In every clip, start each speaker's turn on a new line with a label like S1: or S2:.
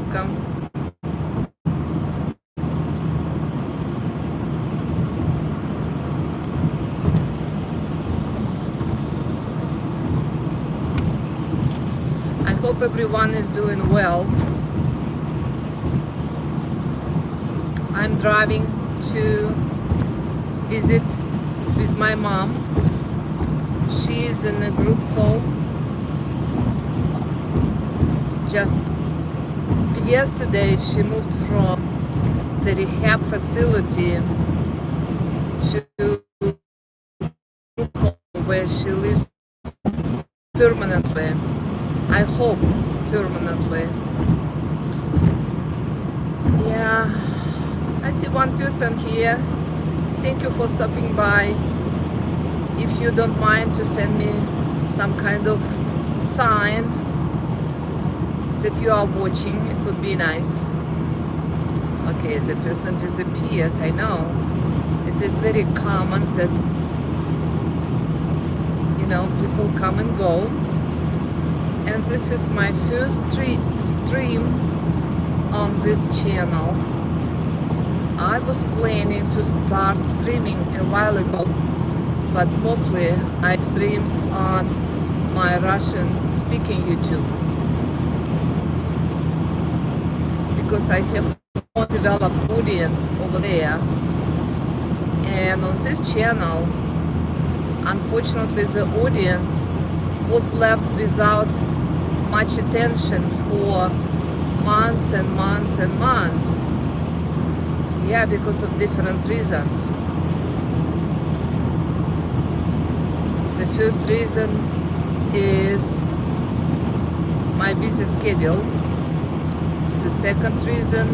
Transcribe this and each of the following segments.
S1: welcome. I hope everyone is doing well. I'm driving to visit with my mom. She's in a group home. Just yesterday she moved from the rehab facility to group home where she lives permanently. I hope permanently. Yeah, I see one person here. Thank you for stopping by. If you don't mind to send me some kind of sign that you are watching, it would be nice. Okay, the person disappeared. I know it is very common that, you know, people come and go. And this is my first stream on this channel. I was planning to start streaming a while ago, but mostly I streams on my Russian speaking YouTube because I have more developed audience over there. And on this channel, unfortunately, the audience was left without much attention for months and months and months. Yeah, because of different reasons. The first reason is my busy schedule. The second reason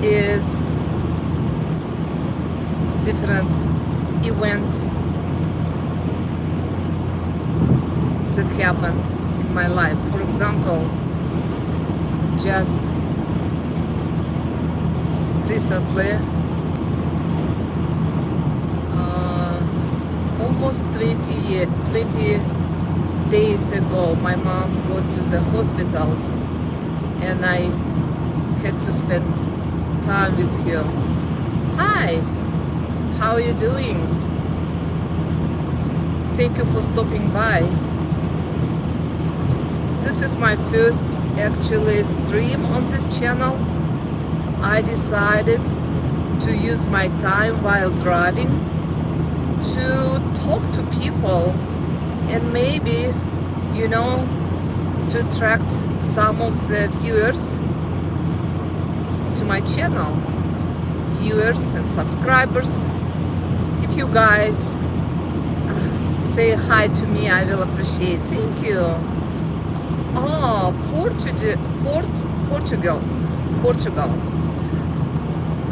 S1: is different events that happened in my life. For example, just recently, almost 20 days ago, my mom got to the hospital and I had to spend time with her. Hi, how are you doing? Thank you for stopping by. This is my first actually stream on this channel. I decided to use my time while driving to talk to people and maybe, you know, to attract some of the viewers to my channel. Viewers and subscribers. If you guys say hi to me, I will appreciate. Thank you. Oh, Portugal.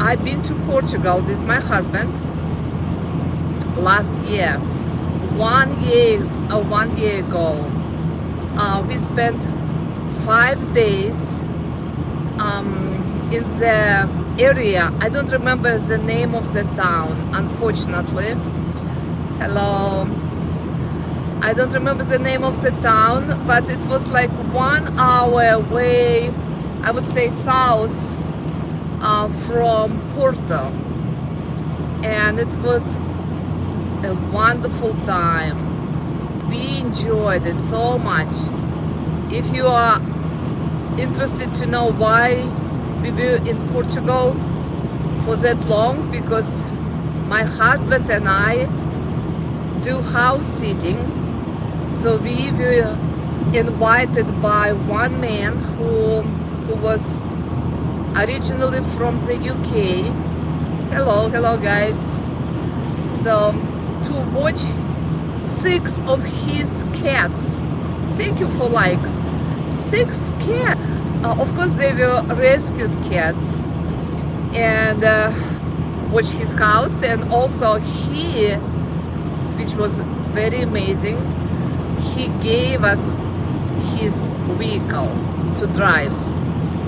S1: I've been to Portugal with my husband last year. 1 year ago. We spent 5 days in the area. I don't remember the name of the town, unfortunately. Hello. I don't remember the name of the town, but it was like 1 hour away, I would say south from Porto. And it was a wonderful time. We enjoyed it so much. If you are interested to know why we were in Portugal for that long, because my husband and I do house sitting. So we were invited by one man who was originally from the UK. Hello guys. So to watch 6 of his cats. Thank you for likes. 6 cats. Of course they were rescued cats. And watch his house, and also he, which was very amazing, he gave us his vehicle to drive.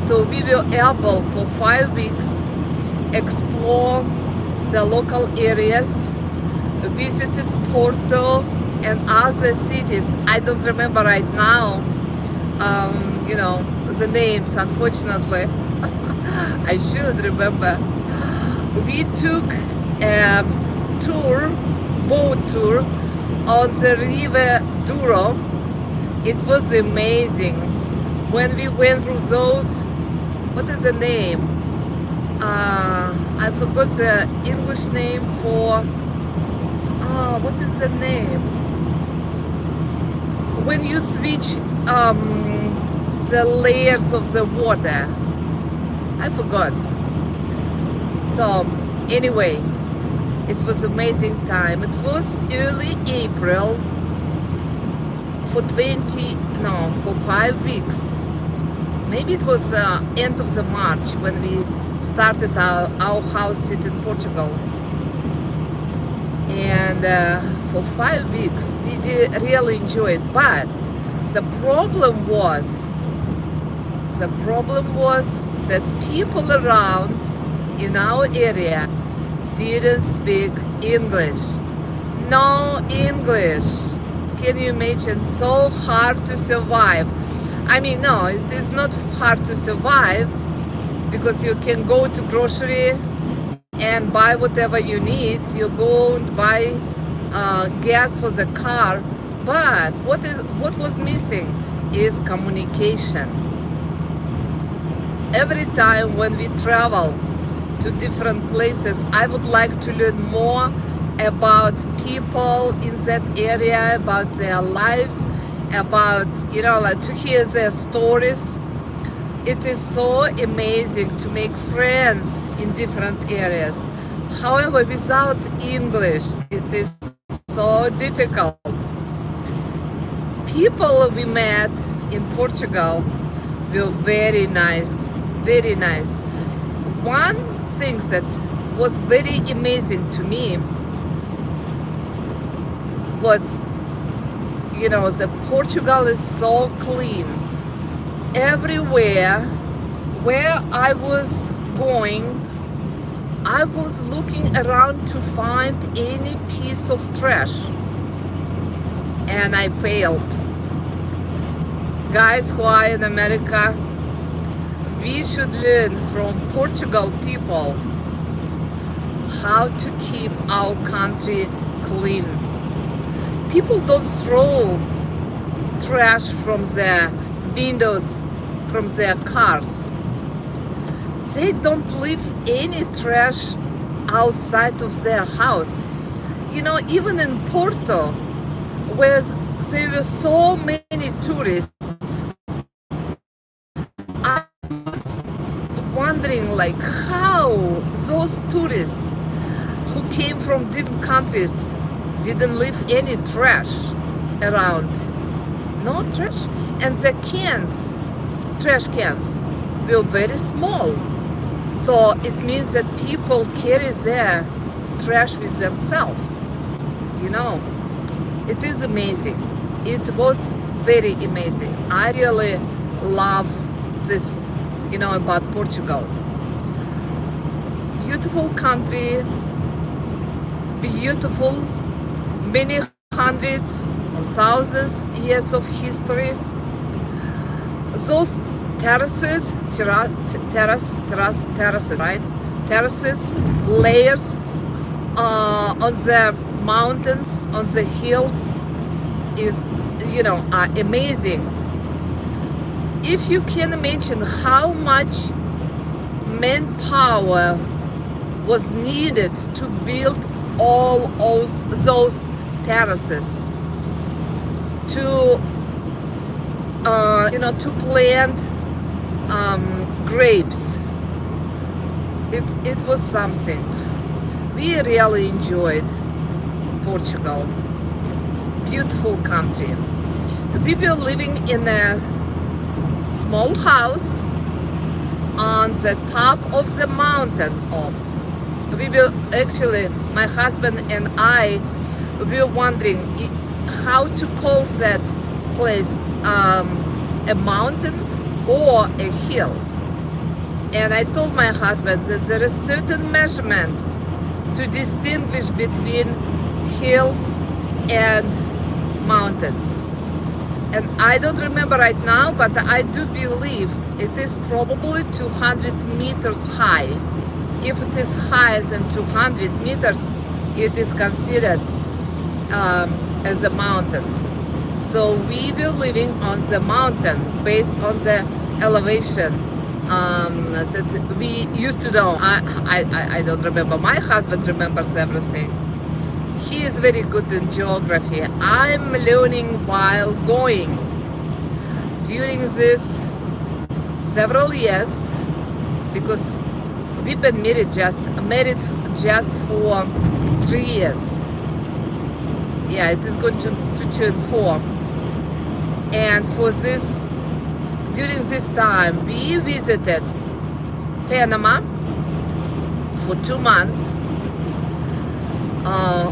S1: So we were able for 5 weeks explore the local areas, visited Porto and other cities. I don't remember right now, you know, the names, unfortunately. I should remember. We took a boat tour on the river Douro. It was amazing. When we went through those, what is the name? I forgot the English name for, what is the name? When you switch the layers of the water. I forgot. So anyway, it was amazing time. It was early April for 5 weeks. Maybe it was end of the March when we started our house sit in Portugal. And for 5 weeks we did really enjoy it. But the problem was that people around in our area didn't speak English. No English. Can you imagine? So hard to survive. I mean, no, it is not hard to survive because you can go to grocery and buy whatever you need. You go and buy gas for the car. But what was missing is communication. Every time when we travel to different places, I would like to learn more about people in that area, about their lives, about, like to hear their stories. It is so amazing to make friends in different areas. However, without English, it is so difficult. People we met in Portugal were very nice, very nice. One thing that was very amazing to me was, the Portugal is so clean. Everywhere where I was going, I was looking around to find any piece of trash, and I failed. Guys who are in America, we should learn from Portugal people how to keep our country clean. People don't throw trash from their windows, from their cars. They don't leave any trash outside of their house. Even in Porto, where there were so many tourists, I was wondering how those tourists who came from different countries didn't leave any trash around. No trash. And the trash cans were very small. So it means that people carry their trash with themselves. It is amazing. It was very amazing. I really love this, about Portugal. Beautiful country, beautiful, many hundreds or thousands years of history. Those terraces, right? Terraces, layers on the mountains, on the hills is, are amazing. If you can imagine how much manpower was needed to build all those terraces, to to plant grapes. It was something. We really enjoyed Portugal. Beautiful country. We were living in a small house on the top of the mountain. We were actually, my husband and I, we were wondering how to call that place, a mountain or a hill. And I told my husband that there is certain measurement to distinguish between hills and mountains. and I don't remember right now, but I do believe it is probably 200 meters high. If it is higher than 200 meters, it is considered as a mountain. So we were living on the mountain based on the elevation that we used to know. I don't remember. My husband remembers everything. He is very good in geography. I'm learning while going. During this several years, because we've been married just for 3 years. Yeah, it is going to turn 4. And for this, during this time, we visited Panama for 2 months.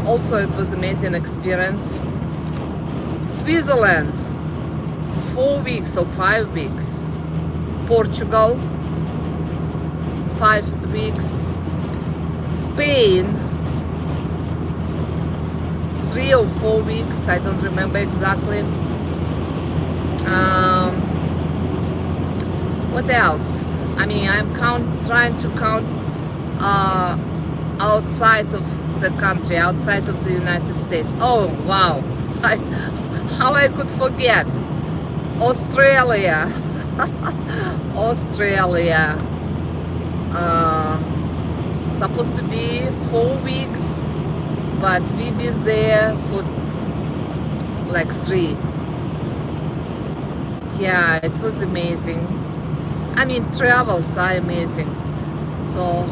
S1: Also, it was amazing experience. Switzerland, 4 weeks or 5 weeks. Portugal, 5 weeks. Spain, 3 or 4 weeks. I don't remember exactly. What else? I mean, I'm trying to count outside of the country, outside of the United States. Oh wow! How I could forget? Australia, Australia. Supposed to be 4 weeks, but we've been there for like 3. Yeah, it was amazing. I mean, travels are amazing. So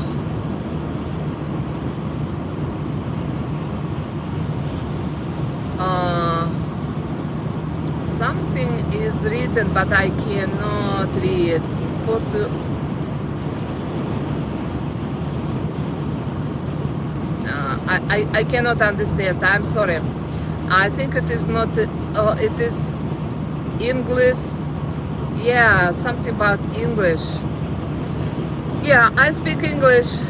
S1: something is written, but I cannot read. I cannot understand. I'm sorry. I think it is not. It is English. Yeah, something about English. Yeah, I speak English.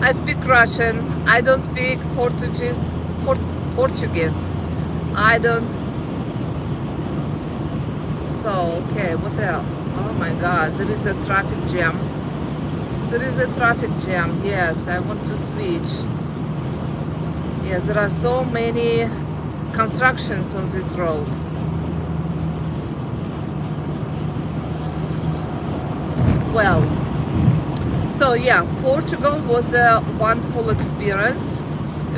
S1: I speak Russian. I don't speak Portuguese. Portuguese. I don't. So okay, what else? Oh my God, there is a traffic jam. There is a traffic jam. Yes, I want to switch. Yes, there are so many constructions on this road. Well, so yeah, Portugal was a wonderful experience.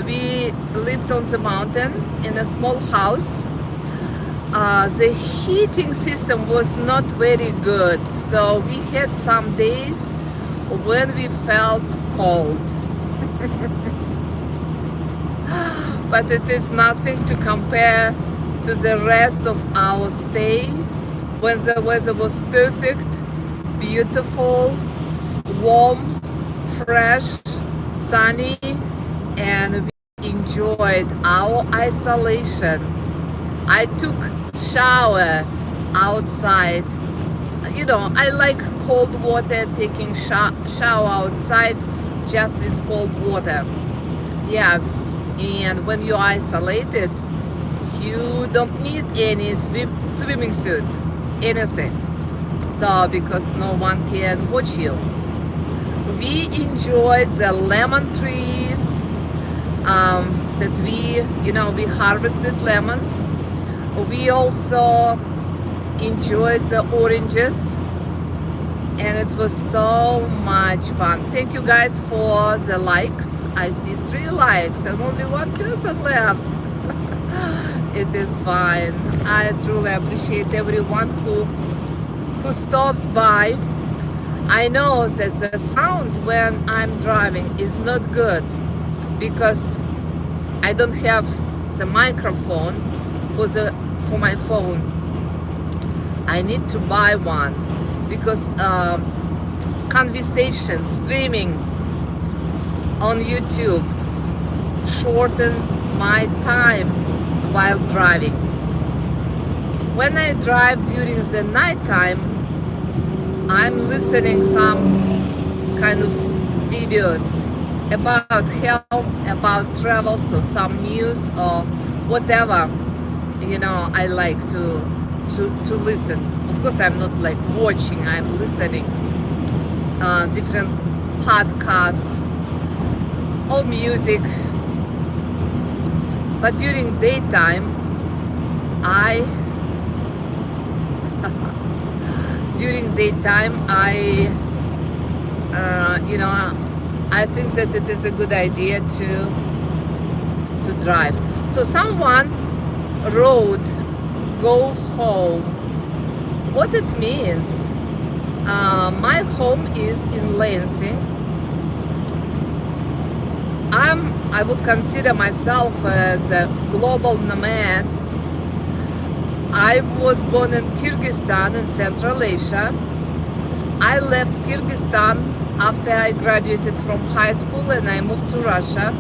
S1: We lived on the mountain in a small house. The heating system was not very good, so we had some days when we felt cold. But it is nothing to compare to the rest of our stay when the weather was perfect, beautiful, warm, fresh, sunny, and we enjoyed our isolation. I took shower outside. You know, I like cold water, taking shower outside just with cold water. Yeah, and when you're isolated, you don't need any swimming suit, anything. So, because no one can watch you. We enjoyed the lemon trees that we harvested lemons. We also enjoyed the oranges, and it was so much fun. Thank you guys for the likes. I see 3 likes and only 1 person left. It is fine. I truly appreciate everyone who stops by. I know that the sound when I'm driving is not good because I don't have the microphone for my phone. I need to buy one because conversation streaming on YouTube shorten my time while driving. When I drive during the night time, I'm listening some kind of videos about health, about travel, so some news or whatever, I like to to listen. Of course, I'm not like watching, I'm listening. Different podcasts or music. But during daytime, I think that it is a good idea to drive. So someone wrote, "Go home." What it means? My home is in Lansing. I would consider myself as a global nomad. I was born in Kyrgyzstan in Central Asia. I left Kyrgyzstan after I graduated from high school and I moved to Russia.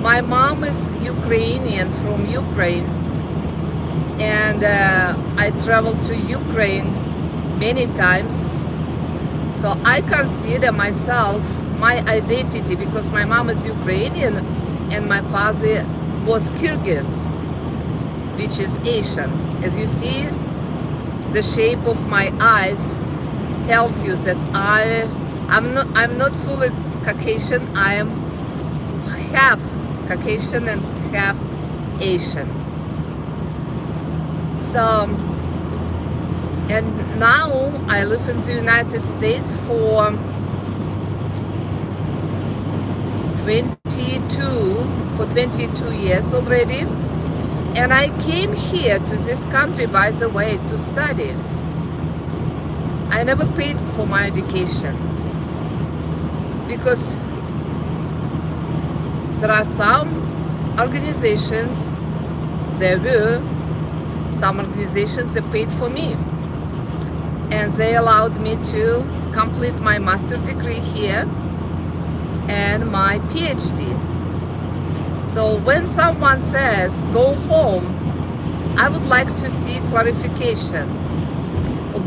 S1: My mom is Ukrainian, from Ukraine, and I traveled to Ukraine many times. So I consider myself, my identity, because my mom is Ukrainian and my father was Kyrgyz, which is Asian. As you see, the shape of my eyes tells you that I'm not fully Caucasian. I am half Caucasian and half Asian. So, and now I live in the United States for 22 years already. And I came here to this country, by the way, to study. I never paid for my education because there are some organizations, that paid for me. And they allowed me to complete my master's degree here and my PhD. So when someone says, "Go home," I would like to see clarification.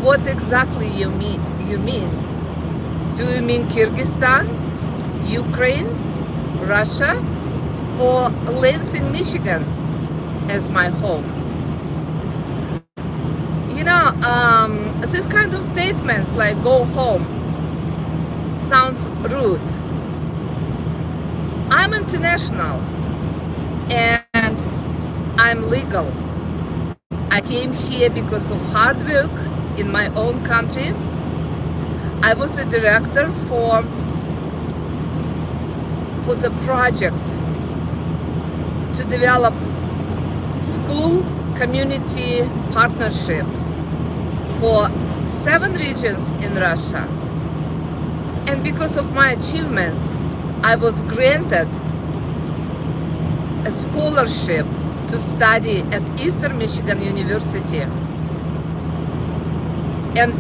S1: What exactly you mean? Do you mean Kyrgyzstan, Ukraine, Russia, or Lansing, Michigan as my home? This kind of statements like "go home" sounds rude. I'm international and I'm legal. I came here because of hard work in my own country. I was a director for the project to develop school community partnership for 7 regions in Russia. And because of my achievements, I was granted a scholarship to study at Eastern Michigan University and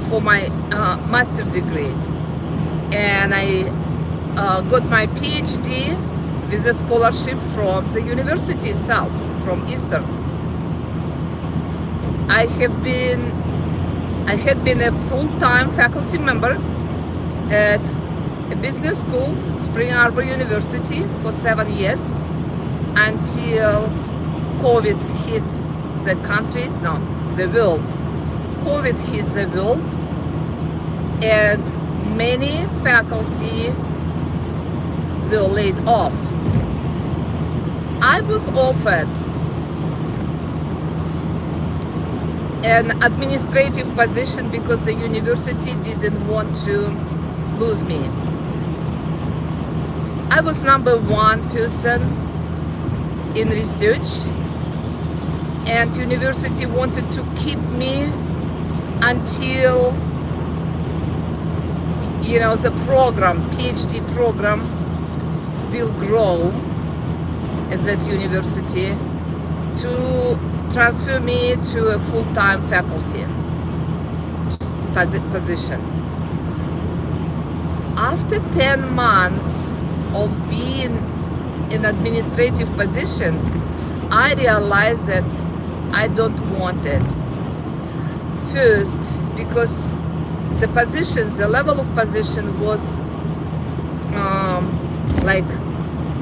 S1: for my master's degree. And I got my PhD with a scholarship from the university itself, from Eastern. I had been a full-time faculty member at a business school, Spring Arbor University, for 7 years until COVID hit the world. COVID hit the world and many faculty were laid off. I was offered an administrative position because the university didn't want to lose me. I was number 1 person in research, and university wanted to keep me until the PhD program will grow at that university to transfer me to a full-time faculty position. After 10 months of being in administrative position, I realized that I don't want it. First, because the level of position was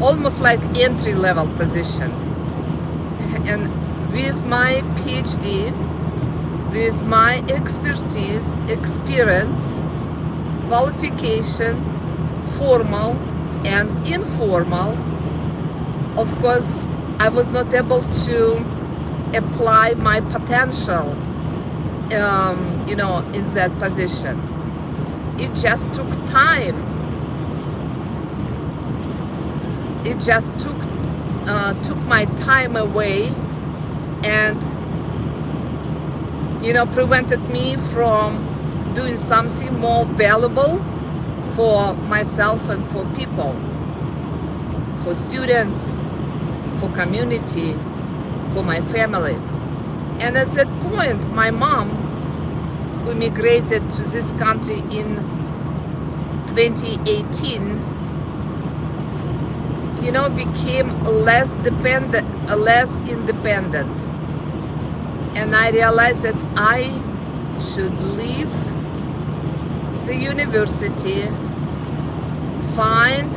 S1: almost like entry-level position. And with my PhD, with my expertise, experience, qualification, formal and informal. Of course, I was not able to apply my potential, in that position. It just took time. It just took my time away, and prevented me from doing something more valuable for myself and for people, for students, for community, for my family. And at that point, my mom, who immigrated to this country in 2018, became less independent. And I realized that I should leave the university, find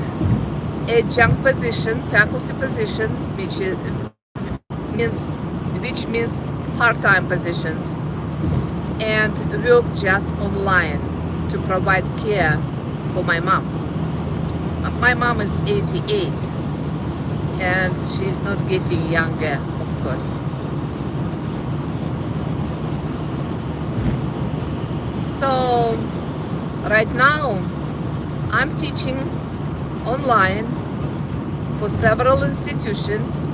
S1: a adjunct position, faculty position, which means part-time positions, and work just online to provide care for my mom. My mom is 88, and she's not getting younger, of course. So right now I'm teaching online for several institutions.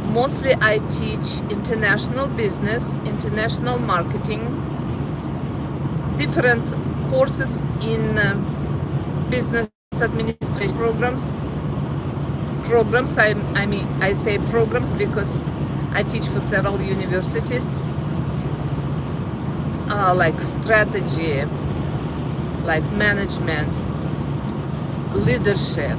S1: Mostly I teach international business, international marketing, different courses in business administration programs. I say programs because I teach for several universities, like strategy, like management, leadership.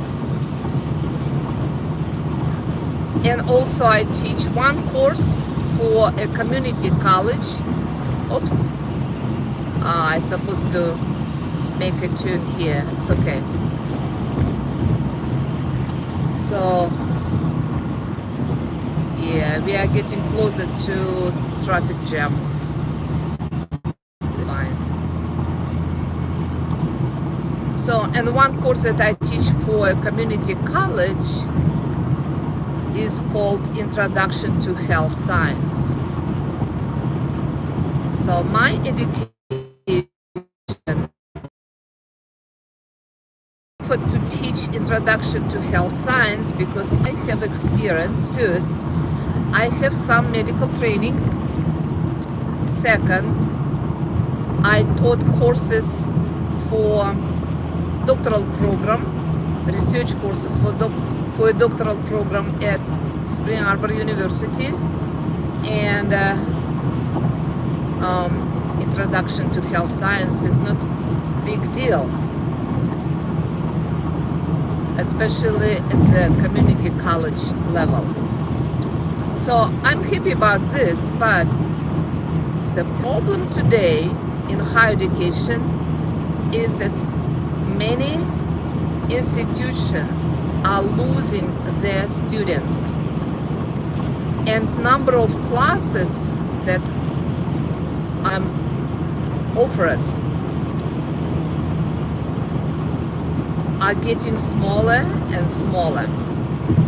S1: And also I teach one course for a community college. Oops, I'm supposed to make a tune here. It's okay. So yeah, we are getting closer to traffic jam. Fine. So, and one course that I teach for a community college is called Introduction to Health Science. So my education to teach Introduction to Health Science because I have experience. First, I have some medical training. Second, I taught courses for doctoral program, research courses for a doctoral program at Spring Arbor University, and Introduction to Health Science is not a big deal, especially at the community college level. So I'm happy about this, but the problem today in higher education is that many institutions are losing their students, and number of classes that I'm offered are getting smaller and smaller,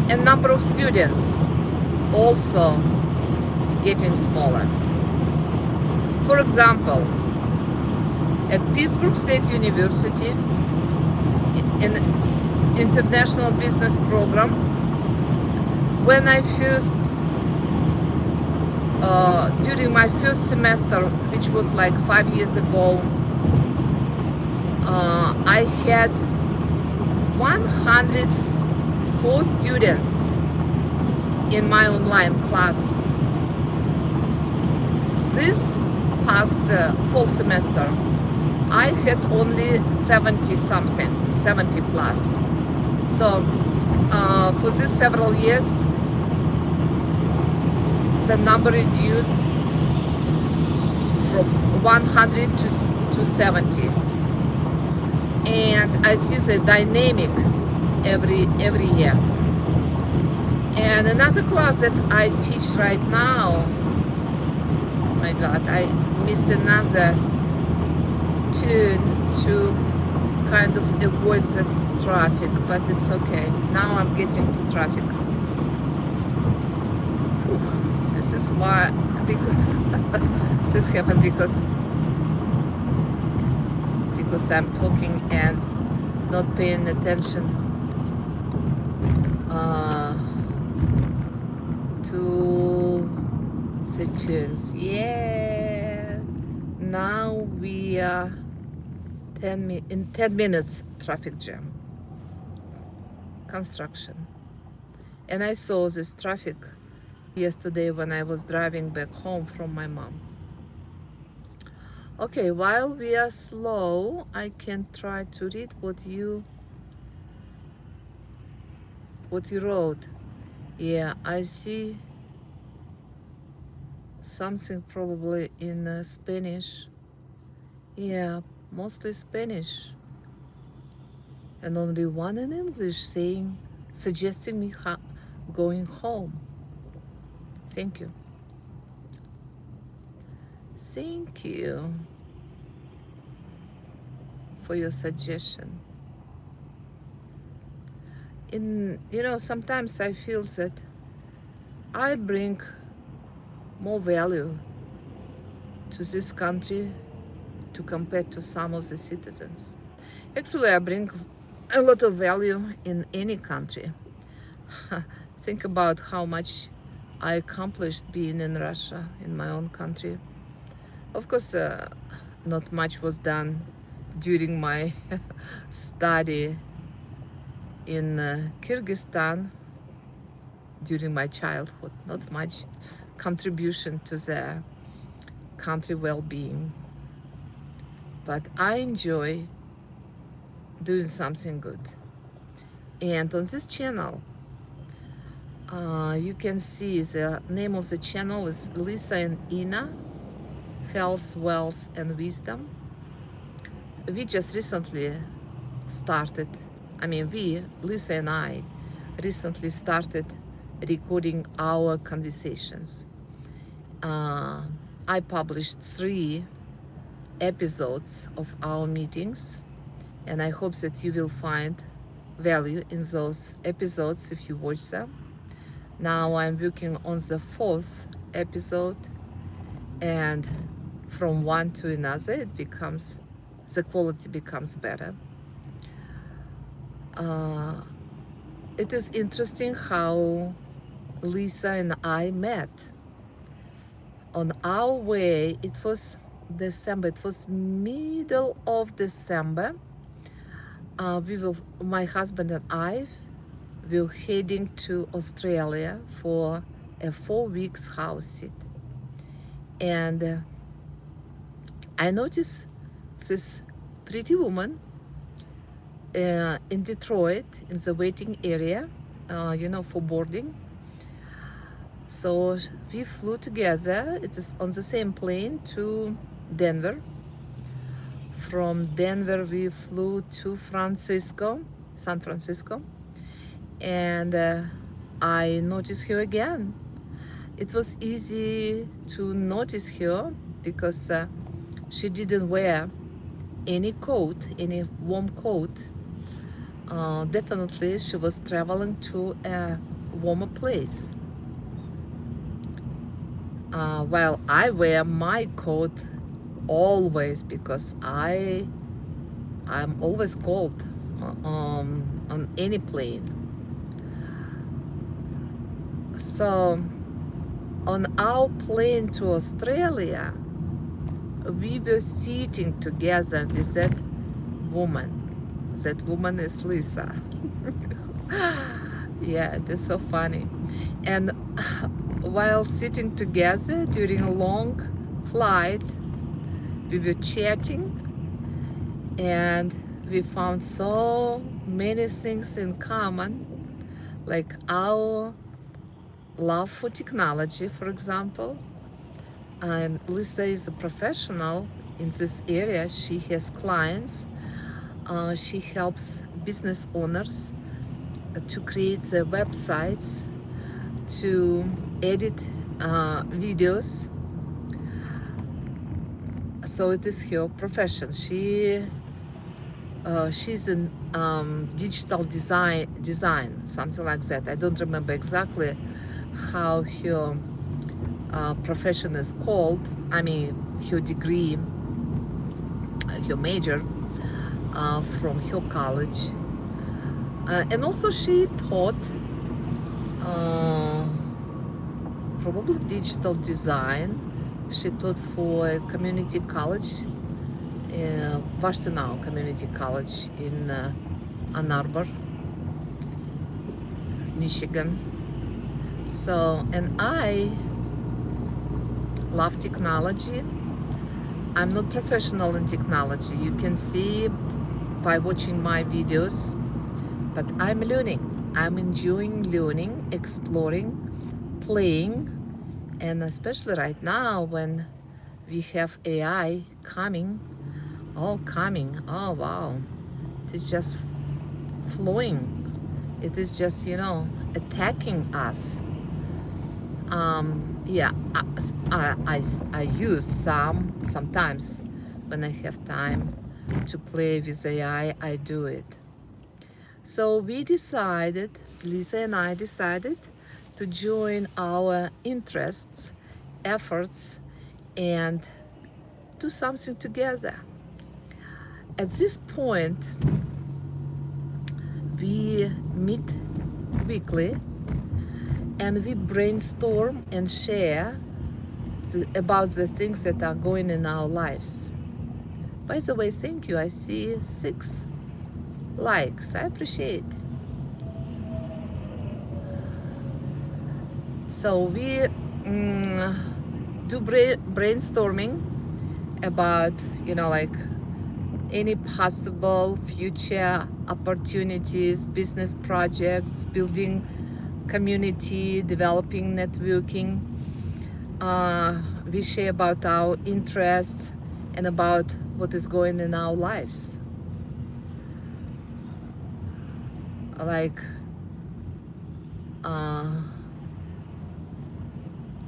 S1: and number of students also getting smaller. For example, at Pittsburgh State University, in international business program, when I first during my first semester, which was like 5 years ago, I had 104 students in my online class. This past fall semester, I had only 70 plus. So for these several years, the number reduced from 100 to 70. And I see the dynamic every year. And another class that I teach right now, my God, I missed another tune to kind of avoid the traffic, but it's okay. Now I'm getting to traffic. Whew. This is why, because this happened because I'm talking and not paying attention to the tunes. Yeah. Now we are in 10 minutes traffic jam. Construction. And I saw this traffic yesterday when I was driving back home from my mom. Okay, while we are slow, I can try to read what you wrote. Yeah, I see something probably in Spanish. Yeah, mostly Spanish. And only one in English suggesting me going home. Thank you. Thank you for your suggestion. Sometimes I feel that I bring more value to this country to compare to some of the citizens. Actually, I bring a lot of value in any country. Think about how much I accomplished being in Russia, in my own country. Of course, not much was done during my study in Kyrgyzstan during my childhood. Not much contribution to the country well-being. But I enjoy doing something good. And on this channel, you can see the name of the channel is Lisa and Ina, Health, Wealth and Wisdom. We just recently started, Lisa and I recently started recording our conversations. I published 3 episodes of our meetings, and I hope that you will find value in those episodes if you watch them. Now I'm working on the 4th episode, and from one to another the quality becomes better. It is interesting how Lisa and I met. On our way, it was December, it was middle of December. My husband and I were heading to Australia for a 4 weeks house sit. And I noticed this pretty woman in Detroit in the waiting area, for boarding. So we flew together, it's on the same plane, to Denver. From Denver we flew to San Francisco, and I noticed her again. It was easy to notice her because she didn't wear any warm coat. Definitely she was traveling to a warmer place. While I wear my coat always because I'm always cold on any plane. So on our plane to Australia, we were sitting together with that woman. That woman is Lisa. Yeah, it is so funny. And while sitting together during a long flight, we were chatting, and we found so many things in common, like our love for technology, for example. And Lisa is a professional in this area. She has clients. She helps business owners to create their websites to edit videos. So it is her profession. She's in digital design, something like that. I don't remember exactly how her profession is called. I mean, her degree, her major from her college. And also she taught probably digital design. She taught for a community college, Vashtinau Community College in Ann Arbor, Michigan. So, and I love technology. I'm not professional in technology. You can see by watching my videos, but I'm learning. I'm enjoying learning, exploring, playing, and especially right now when we have AI coming, oh wow, it's just flowing. It is just, attacking us. Yeah, I use sometimes when I have time to play with AI, I do it. So we decided, Lisa and I decided to join our interests, efforts, and do something together. At this point, we meet weekly and we brainstorm and share about the things that are going in our lives. By the way, thank you. I see 6 likes. I appreciate. So we do brainstorming about, like any possible future opportunities, business projects, building community, developing networking. We share about our interests and about what is going in our lives. Like,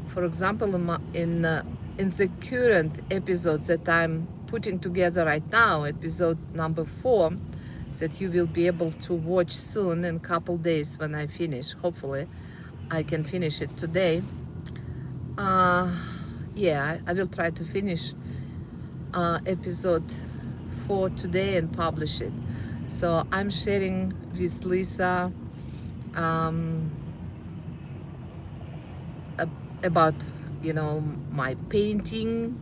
S1: for example, in the current episodes that I'm putting together right now, episode number 4, that you will be able to watch soon in a couple days when I finish. Hopefully, I can finish it today. Yeah, I will try to finish episode 4 today and publish it. So I'm sharing with Lisa about, my painting,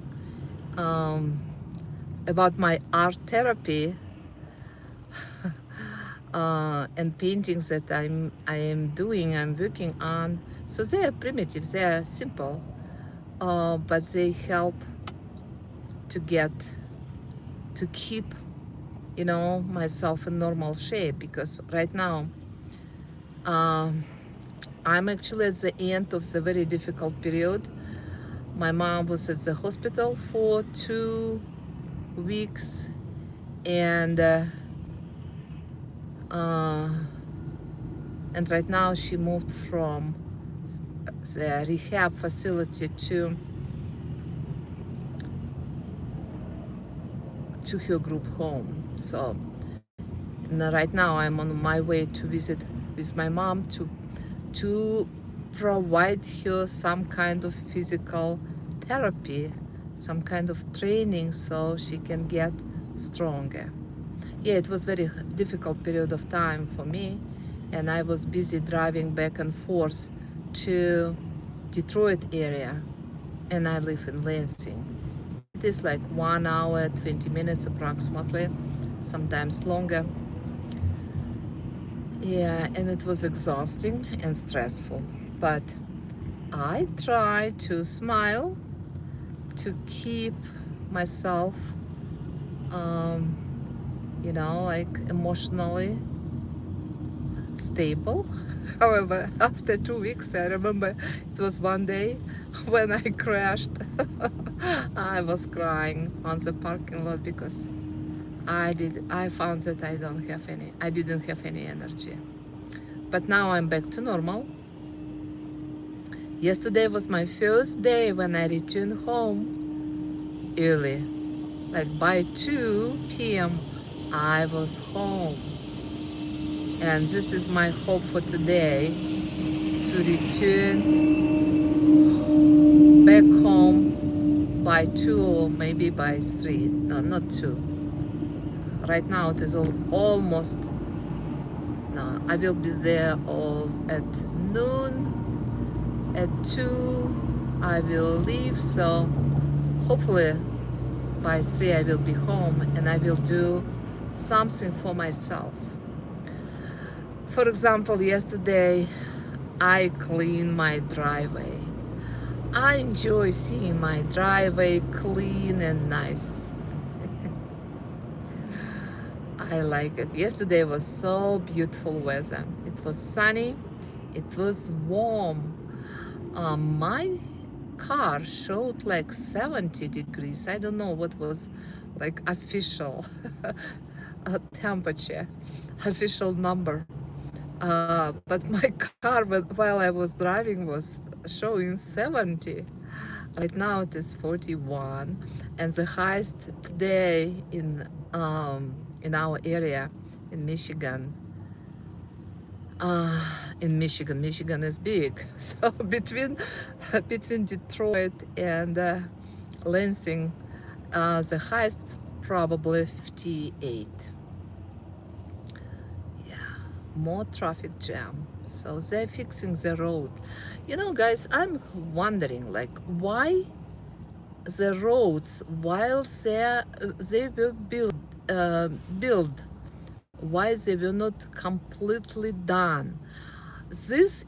S1: about my art therapy, and paintings that I'm working on. So they are primitive, they are simple, but they help to keep, myself in normal shape, because right now I'm actually at the end of the very difficult period. My mom was at the hospital for 2 weeks, and right now she moved from the rehab facility to her group home. So right now I'm on my way to visit with my mom to provide her some kind of physical therapy, some kind of training, so she can get stronger. Yeah, it was very difficult period of time for me, and I was busy driving back and forth to Detroit area, and I live in Lansing. It is like 1 hour, 20 minutes approximately, sometimes longer. Yeah, and it was exhausting and stressful, but I try to smile, to keep myself, like emotionally stable. However, after 2 weeks, I remember it was one day when I crashed. I was crying on the parking lot because I found that I didn't have any energy. But now I'm back to normal. Yesterday was my first day when I returned home early. Like by 2 p.m. I was home. And this is my hope for today, to return back home by 2 or maybe by 3. No, not 2. Right now it is almost. No, I will be there all at noon. At 2 I will leave, so hopefully by 3 I will be home and I will do something for myself. For example, yesterday I cleaned my driveway. I enjoy seeing my driveway clean and nice. I like it. Yesterday was so beautiful weather. It was sunny, it was warm. My car showed like 70 degrees. I don't know what was like official temperature, official number. But my car, while I was driving, was showing 70. Right now it is 41, and the highest today in our area in Michigan. Michigan is big, so between Detroit and Lansing, the highest probably 58. Yeah, more traffic jam. So they're fixing the road. You know, guys, I'm wondering, like, why the roads, while they were built, why they were not completely done. This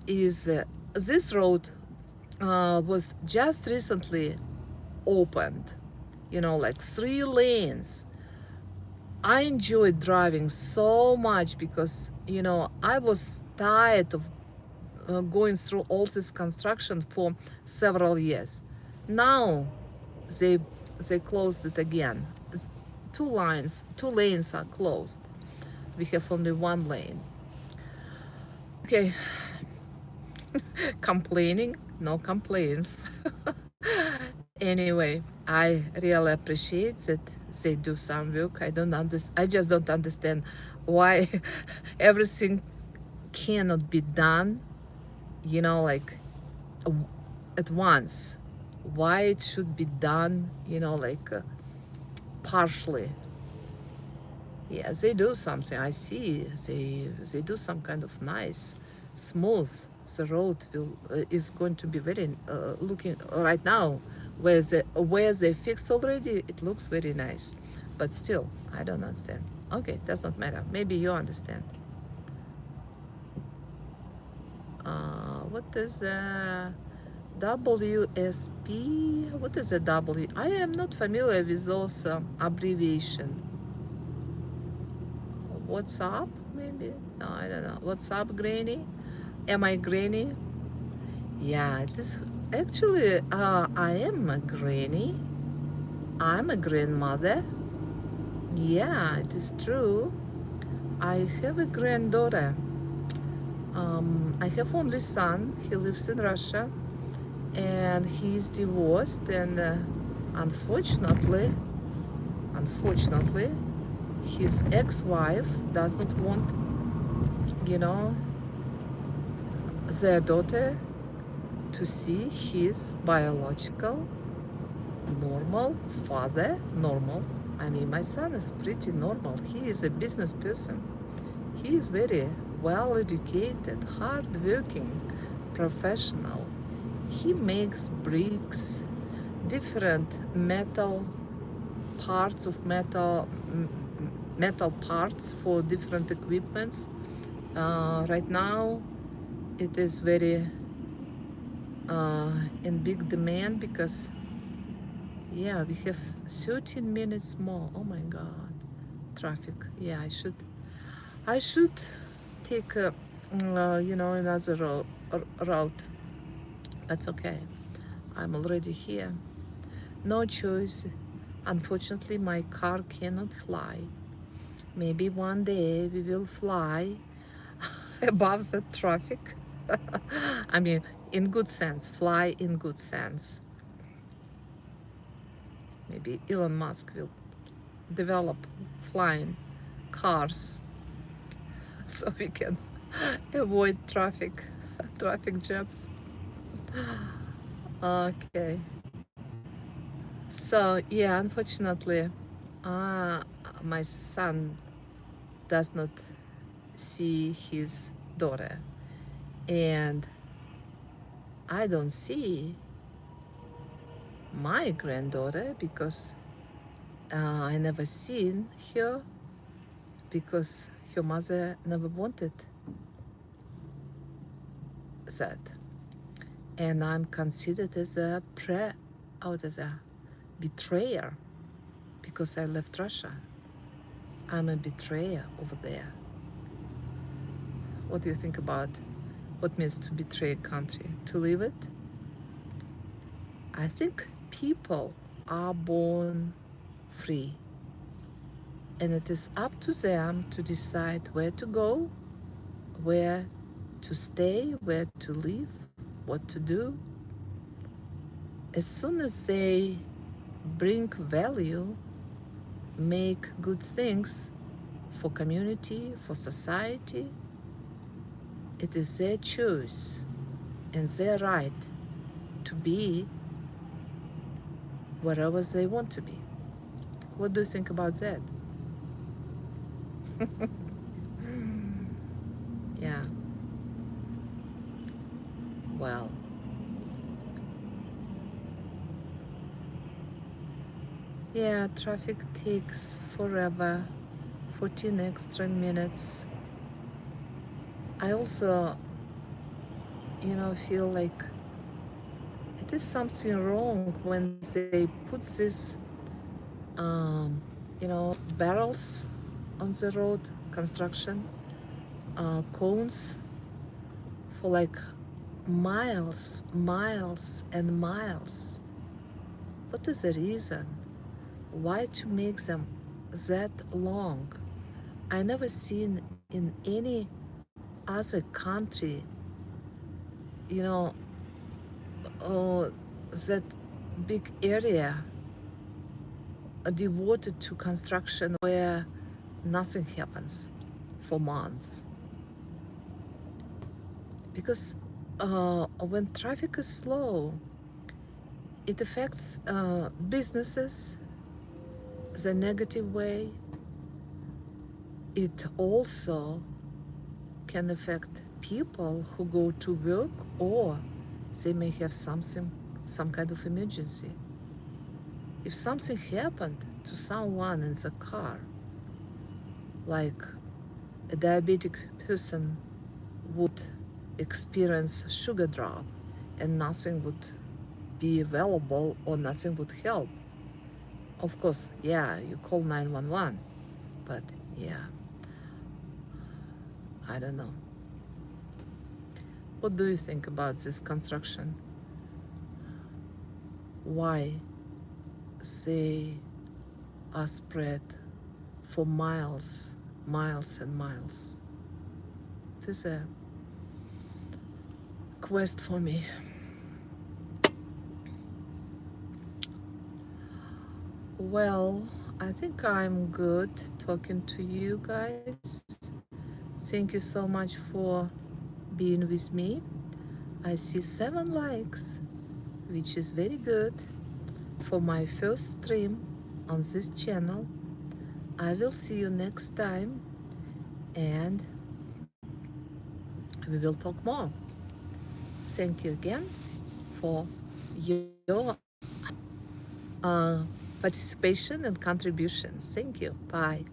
S1: road was just recently opened, you know, like 3 lanes. I enjoyed driving so much because, you know, I was tired of going through all this construction for several years. Now they closed it again. 2 lanes are closed. We have only 1 lane. Okay. Complaining, no complaints. Anyway, I really appreciate that they do some work. I just don't understand why everything cannot be done, you know, like at once. Why it should be done, you know, like partially. Yeah, they do something. I see they do some kind of nice, smooth. The road is going to be very looking right now where they fixed already. It looks very nice, but still I don't understand. Okay, does not matter. Maybe you understand. What is WSP? What is a W? I am not familiar with those abbreviation. What's up? Maybe? No, I don't know. What's up, Granny? Am I Granny? Yeah, it is actually. I am a granny. I'm a grandmother. Yeah, it is true. I have a granddaughter. I have only son. He lives in Russia, and he is divorced. And unfortunately, his ex-wife doesn't want, you know, their daughter to see his biological normal father. Normal, I mean, my son is pretty normal. He is a business person. He is very well educated, hardworking, professional. He makes bricks, different metal parts of metal parts for different equipments. Right now it is very in big demand because, yeah, we have 13 minutes more. Oh my god, traffic. Yeah, I should take you know, another route. That's okay, I'm already here. No choice. Unfortunately, my car cannot fly. Maybe one day we will fly above the traffic. I mean, in good sense, fly in good sense. Maybe Elon Musk will develop flying cars so we can avoid traffic jams. Okay. So yeah, unfortunately, my son does not see his daughter, and I don't see my granddaughter because I never seen her because her mother never wanted that, and I'm considered as a as a betrayer because I left Russia. I'm a betrayer over there. What do you think about what means to betray a country? To leave it? I think people are born free, and it is up to them to decide where to go, where to stay, where to live, what to do. As soon as they bring value, make good things for community, for society, it is their choice and their right to be wherever they want to be. What do you think about that? Yeah, well, yeah, traffic takes forever, 14 extra minutes. I also, feel like it is something wrong when they put this, barrels on the road, construction, cones for like miles and miles. What is the reason? Why to make them that long? I never seen in any other country, you know, that big area devoted to construction where nothing happens for months. Because when traffic is slow, it affects businesses the negative way. It also can affect people who go to work, or they may have some kind of emergency. If something happened to someone in the car, like a diabetic person would experience sugar drop and nothing would be available or nothing would help. Of course, yeah, you call 911, but yeah, I don't know. What do you think about this construction? Why they are spread for miles, miles and miles? It is a quest for me. Well, I think I'm good talking to you guys. Thank you so much for being with me. I see 7 likes, which is very good for my first stream on this channel. I will see you next time, and we will talk more. Thank you again for your participation and contribution. Thank you. Bye.